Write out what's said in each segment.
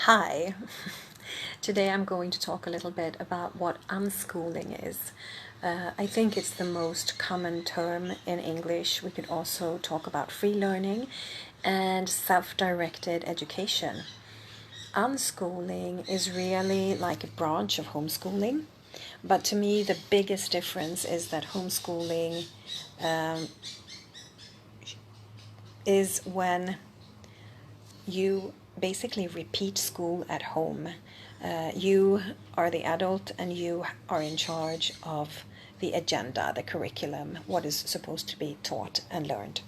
Hi, today I'm going to talk a little bit about what unschooling is. I think it's the most common term in English. We could also talk about free learning and self-directed education. Unschooling is really like a branch of homeschooling, but to me the biggest difference is that homeschooling is when you basically repeat school at home. You are the adult and you are in charge of the agenda, the curriculum, what is supposed to be taught and learned.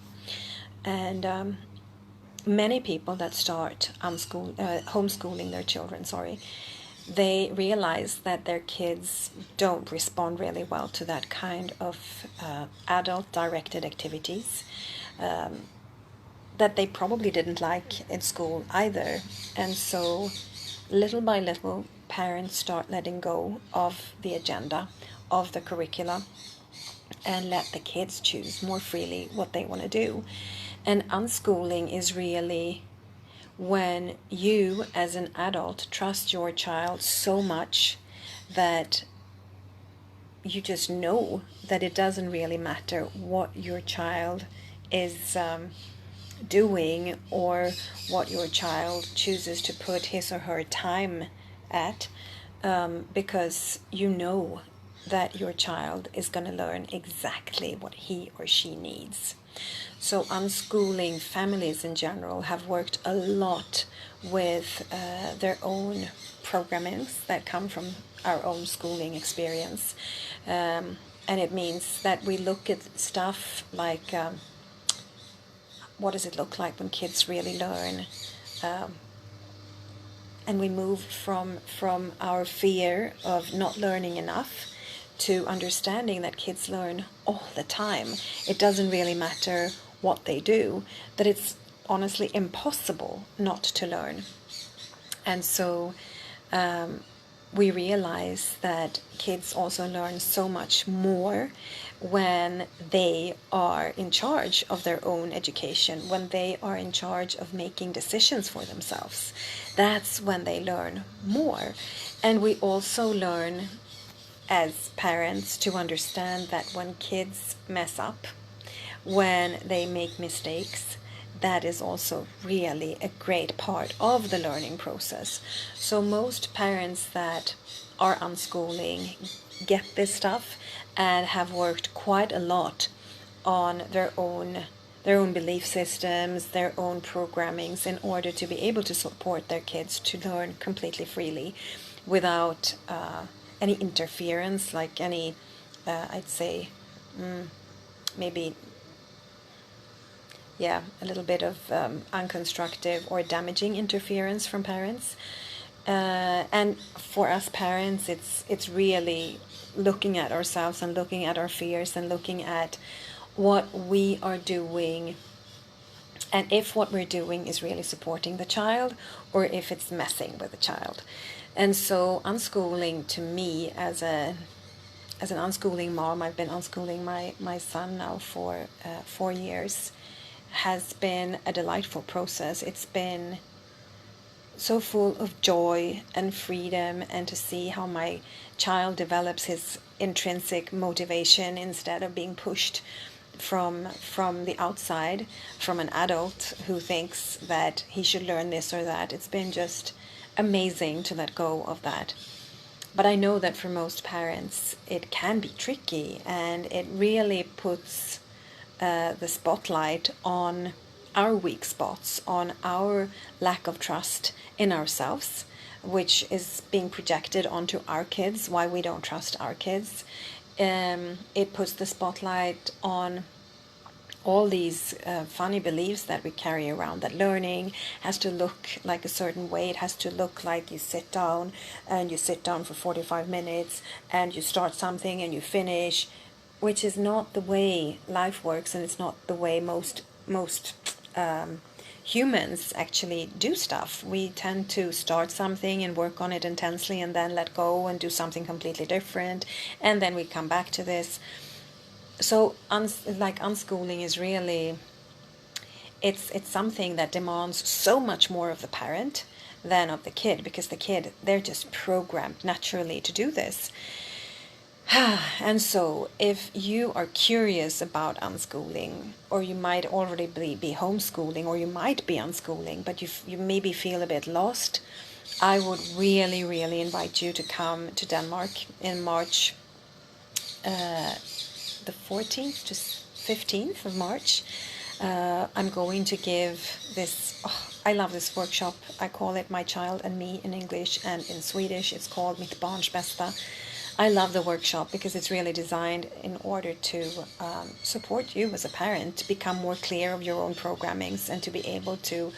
And many people that start homeschooling their children, they realize that their kids don't respond really well to that kind of adult-directed activities. That they probably didn't like in school either. And so, little by little, parents start letting go of the agenda, of the curricula, and let the kids choose more freely what they want to do. And unschooling is really when you, as an adult, trust your child so much that you just know that it doesn't really matter what your child is doing or what your child chooses to put his or her time at, because you know that your child is going to learn exactly what he or she needs. So unschooling families in general have worked a lot with their own programmings that come from our own schooling experience. And it means that we look at stuff like what does it look like when kids really learn? And we move from our fear of not learning enough to understanding that kids learn all the time. It doesn't really matter what they do, that it's honestly impossible not to learn. And so we realize that kids also learn so much more when they are in charge of their own education, when they are in charge of making decisions for themselves. That's when they learn more. And we also learn as parents to understand that when kids mess up, when they make mistakes, that is also really a great part of the learning process. So most parents that are unschooling get this stuff and have worked quite a lot on their own belief systems, their own programmings, in order to be able to support their kids to learn completely freely without any interference, like any, I'd say, maybe, yeah, a little bit of unconstructive or damaging interference from parents. And for us parents, it's really looking at ourselves and looking at our fears and looking at what we are doing, and if what we're doing is really supporting the child or if it's messing with the child. And so unschooling, to me, as an unschooling mom, I've been unschooling my son now for 4 years, has been a delightful process. It's been so full of joy and freedom, and to see how my child develops his intrinsic motivation instead of being pushed from the outside, from an adult who thinks that he should learn this or that. It's been just amazing to let go of that. But I know that for most parents it can be tricky, and it really puts the spotlight on our weak spots, on our lack of trust in ourselves, which is being projected onto our kids, why we don't trust our kids. It puts the spotlight on all these funny beliefs that we carry around, that learning has to look like a certain way. It has to look like you sit down for 45 minutes and you start something and you finish, which is not the way life works, and it's not the way most humans actually do stuff. We tend to start something and work on it intensely and then let go and do something completely different, and then we come back to this. So unschooling is really, it's something that demands so much more of the parent than of the kid, because the kid, they're just programmed naturally to do this. And so if you are curious about unschooling, or you might already be homeschooling, or you might be unschooling, but you maybe feel a bit lost, I would really, really invite you to come to Denmark in March, the 14th to 15th of March. I'm going to give this, I love this workshop. I call it My Child and Me in English, and in Swedish it's called Mitt barns bästa. I love the workshop because it's really designed in order to support you as a parent to become more clear of your own programmings, and to be able to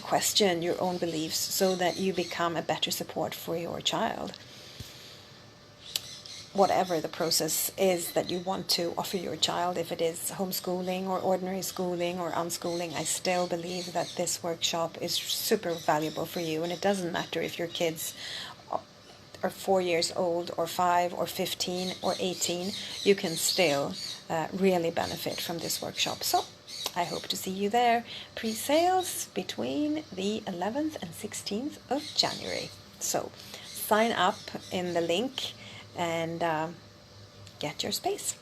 question your own beliefs, so that you become a better support for your child. Whatever the process is that you want to offer your child, if it is homeschooling or ordinary schooling or unschooling, I still believe that this workshop is super valuable for you. And it doesn't matter if your kids are 4 years old or 5 or 15 or 18, you can still really benefit from this workshop. So I hope to see you there. Pre-sales between the 11th and 16th of January. So sign up in the link and get your space.